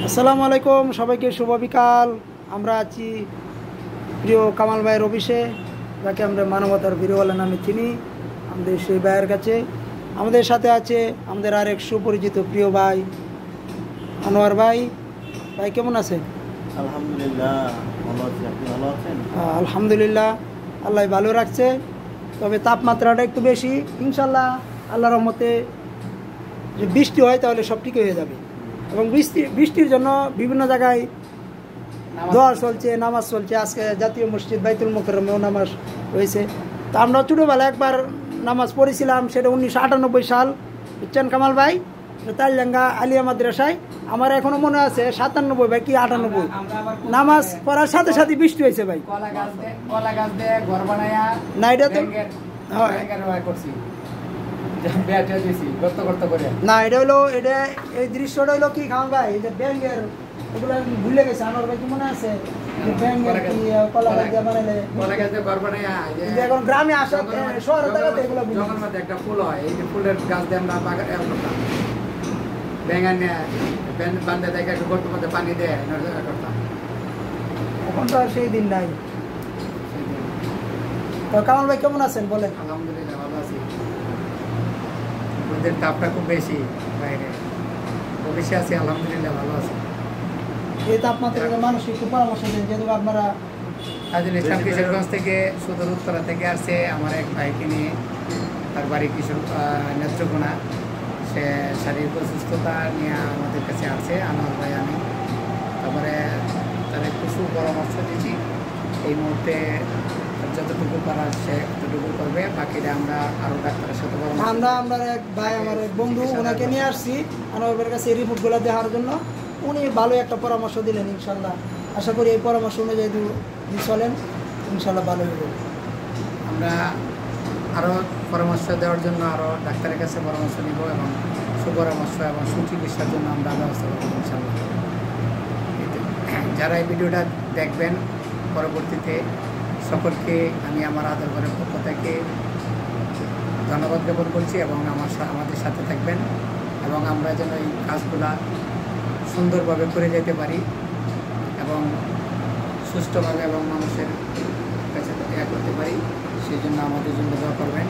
আসসালামু আলাইকুম, সবাইকে শুভ বিকাল। আমরা আছি প্রিয় কামাল ভাইয়ের অফিসে, যাকে আমরা মানবতার ভিডিওওয়ালা নামে চিনি। আমাদের সেই ভাইয়ের কাছে আমাদের সাথে আছে আমাদের আরেক সুপরিচিত প্রিয় ভাই আনোয়ার ভাই। ভাই কেমন আছেন? আলহামদুলিল্লাহ ভালো আছি। আপনি ভালো আছেন? আলহামদুলিল্লাহ, আল্লাহ ভালো রাখছে। তবে তাপমাত্রাটা একটু বেশি। ইনশাল্লাহ আল্লাহর রহমতে যে বৃষ্টি হয় তাহলে সব ঠিক হয়ে যাবে। এবং বৃষ্টির জন্য বিভিন্ন জায়গায় দোয়া চলছে, নামাজ চলছে। আজকে জাতীয় মসজিদ বাইতুল মোকাররমেও নামাজ হয়েছে। তা আমরা ছোটোবেলায় একবার নামাজ পড়েছিলাম, সেটা 1998 সাল, বুঝছেন কামাল ভাই, তাইলাঙ্গা আলিয়া মাদ্রাসায়। আমার এখনো মনে আছে 97 ভাই কি 98 নামাজ পড়ার সাথে সাথে বৃষ্টি হয়েছে ভাই। না এটা তো না, এটা হলো এটা এই দৃশ্যটা হলো কি কামাল ভাই, এই যে ব্যাঙ্গের এগুলো ভুলে গেছে। আমার ভাই কি মনে আছে কলা গাছ দিয়ে বানাইলে এখন গ্রামে আসা শহরে দেখাতে এগুলো একটা ফুল হয়, এই যে ফুলের গাছ দিয়ে আমরা ব্যাঙ্গা নিয়ে বান্ধে দেখে একটু গর্তের মধ্যে পানি দেয় করতাম। এখন তো আর সেই দিন নাই। তো কামাল ভাই কেমন আছেন বলেন? আলহামদুলিল্লাহ ভালো আছি। ওদের তাপটা খুব বেশি বাইরে, বেশি আছি। আলহামদুলিল্লাহ ভালো আছি। এই তাপমাত্রায় মানুষ একটু পরামর্শ দেন, যেহেতু আপনারা ইসলাম কিশোরগঞ্জ থেকে সদর উত্তরা থেকে আসছে আমার এক ভাইকে নিয়ে। তার বাড়ি কিশোর নেত্রকোনা। সে শারীরিক অসুস্থতা নিয়ে আমাদের কাছে আসছে, আমার ভাই আমি। তারপরে তার একটু সুপরামর্শ দিচ্ছি। এই মুহূর্তে যতটুকু করার সে ততটুকু করবে, বাকিটা আমরা আরও ডাক্তারের সাথে আমরা এক ভাই, আমার এক বন্ধু, ওনাকে নিয়ে আসছি আনোয়ারের কাছে এই রিপোর্টগুলো দেওয়ার জন্য। উনি ভালো একটা পরামর্শ দিলেন। ইনশাল্লাহ আশা করি এই পরামর্শ অনুযায়ী যদি চলেন ইনশাল্লাহ ভালো হবে। আমরা আরও পরামর্শ দেওয়ার জন্য আরও ডাক্তারের কাছে পরামর্শ নিব এবং সুপরামর্শ এবং সুচিকিৎসার জন্য আমরা ব্যবস্থা করব ইনশাল্লাহ। যারা এই ভিডিওটা দেখবেন পরবর্তীতে সকলকে আমি আমার আদর ঘরের পক্ষ থেকে ধন্যবাদ জ্ঞাপন করছি এবং আমাদের সাথে থাকবেন এবং আমরা যেন এই কাজগুলা সুন্দরভাবে করে যেতে পারি এবং সুষ্ঠুভাবে এবং মানুষের কাছে ইয়া করতে পারি, সেই জন্য আমাদের জন্য দোয়া করবেন।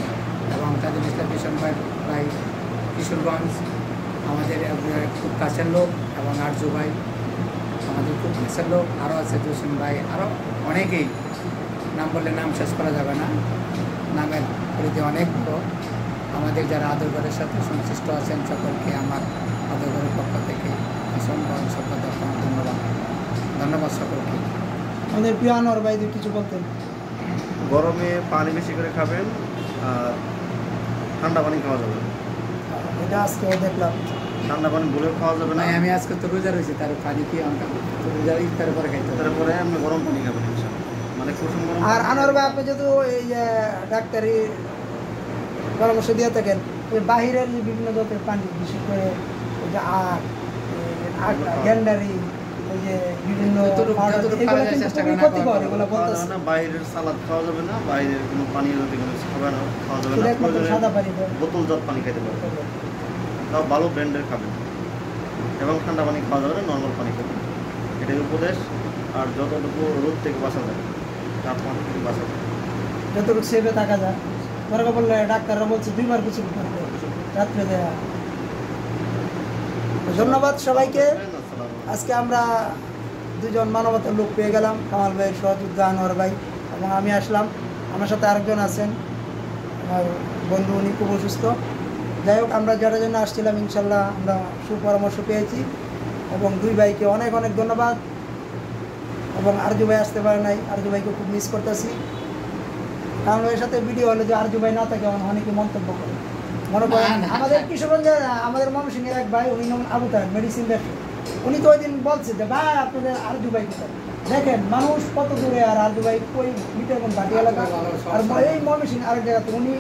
এবং তাদের ইসলাম মিশন ভাই কিশোরগঞ্জ আমাদের খুব কাছের লোক, এবং আর্য ভাই আমাদের খুব কাছের লোক, আরও আছে জসিম ভাই, আরও অনেকেই, নাম বললে নাম শেষ করা যাবে না, নামের পরিধি অনেক বড়। আমাদের যারা আদরঘরের সাথে সংশ্লিষ্ট আছেন সকলকে আমার আদরঘরের পক্ষ থেকে ধন্যবাদ সকলকে। আমাদের প্রিয় আনোয়ার ভাই কিছু বলতেন? গরমে পানি বেশি করে খাবেন, আর ঠান্ডা পানি খাওয়া যাবে। এটা আজকে দেখলাম ঠান্ডা পানি ভুলেও খাওয়া যাবে না। আমি আজকে তো রোজা রয়েছি, তার পানি কি রোজার ইফতারের পরে খাইতে, তারপরে আপনি গরম পানি খাবেন ইনশাআল্লাহ, মানে কুসুম গরম। আর আনোয়ার ভাই আপনি যেহেতু এই ডাক্তারি পরামর্শ দিয়ে থাকেন, ওই বাহিরের যে বিভিন্ন জাতের পানি, বিশেষ করে ওই যে গ্যান্ডারি, ওই যে বিভিন্ন বাইরের সালাদ খাওয়া যাবে না, বাইরের কোনো পানীয় জাতীয় কোনো খাবে না, খাওয়া যাবে না। সাদা পানি, বোতলজাত পানি খেতে পারবে, তাও ভালো ব্র্যান্ডের খাবেন। এবং ঠান্ডা পানি খাওয়া যাবে না, নর্মাল পানি খাবেন, এটাই উপদেশ। আর যতটুকু রোদ থেকে বাঁচা যায়, তাপমাত্রা থেকে বাঁচা যায়, যতটুকু সেভে থাকা যায়। দরকার বললে ডাক্তাররা বলছে 2 বার গোসল করতে রাত্রে দেয়া। ধন্যবাদ সবাইকে। আজকে আমরা দুজন মানবতার লোক পেয়ে গেলাম, কামাল ভাই, সহযোদ্ধা আনোয়ার ভাই, এবং আমি আসলাম। আমার সাথে আরেকজন আছেন আমার বন্ধু, উনি খুব অসুস্থ। যাই হোক, আমরা যারা জন্য আসছিলাম ইনশাল্লাহ আমরা সুপরামর্শ পেয়েছি, এবং 2 ভাইকে অনেক অনেক ধন্যবাদ। এবং আরজু ভাই আসতে পারে নাই, আরজু ভাইকে খুব মিস করতেছি। কারণ ভাইয়ের সাথে ভিডিও হলে যে আরজু ভাই না থাকে অনেকে মন্তব্য করে, মনে করেন আমাদের কিশোরগঞ্জের আমাদের ময়মনসিংহের এক ভাই, উনি নাম আবু তাহের, মেডিসিন ব্যবসা। উনি তো ওই দিন বলছে যে ভাই আপনাদের আরজু ভাই কোথায়, দেখেন মানুষ কত দূরে, আর আরজু ভাই ওই মিটারগঞ্জ ঘাটি এলাকা, আর এই ময়মনসিংহ আরেক জায়গাতে। উনি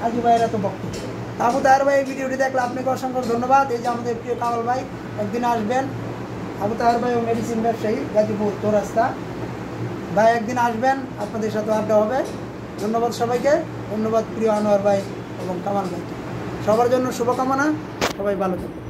আরজু ভাইয়ের এত বক্তব্য। আবু তাহের ভাই এই ভিডিওটি দেখলে আপনাকে অসংখ্য ধন্যবাদ। এই যে আমাদের প্রিয় কামাল ভাই, একদিন আসবেন। আবু তাহের ভাই ও মেডিসিন ব্যবসায়ী, গাজীপুর চৌরাস্তা ভাই, একদিন আসবেন, আপনাদের সাথে আড্ডা হবে। ধন্যবাদ সবাইকে। ধন্যবাদ প্রিয় আনোয়ার ভাই এবং কামাল ভাইকে। সবার জন্য শুভকামনা। সবাই ভালো থাকবেন।